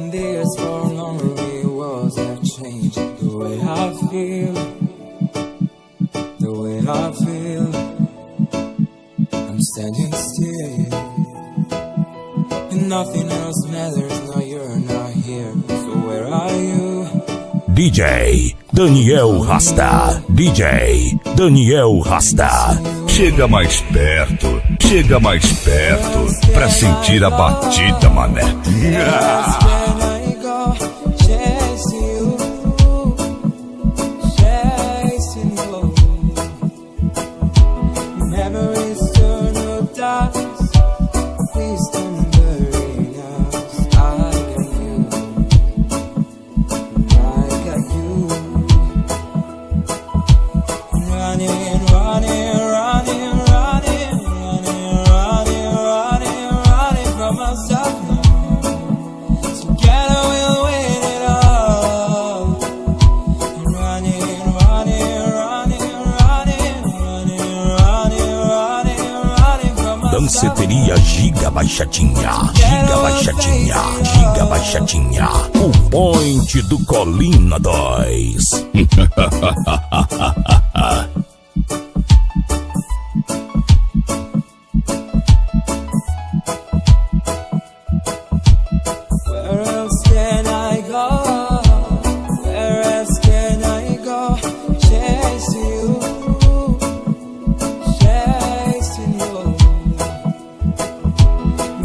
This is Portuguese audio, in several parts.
in the years for lonely was that change. The way I feel, the way I feel. I'm standing still, and nothing else matters. Now you're not here. So where are you? DJ Daniel Rasta. DJ Daniel Rasta. Chega mais perto pra sentir a batida, mané. Danceteria Giga Baixadinha, Giga Baixadinha, Giga Baixadinha. O point do Colina 2. Where else can I go? Where else can I go? Chase you, chasing you.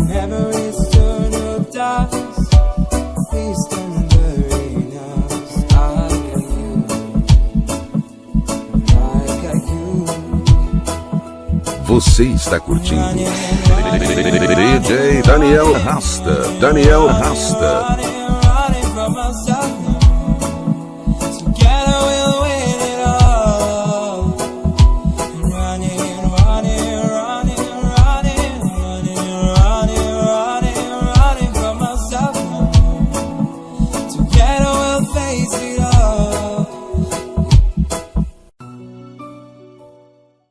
Memories turn to dust. Please don't bury us. I got you, I got you. Você está curtindo DJ Daniel Rasta. Daniel Rasta.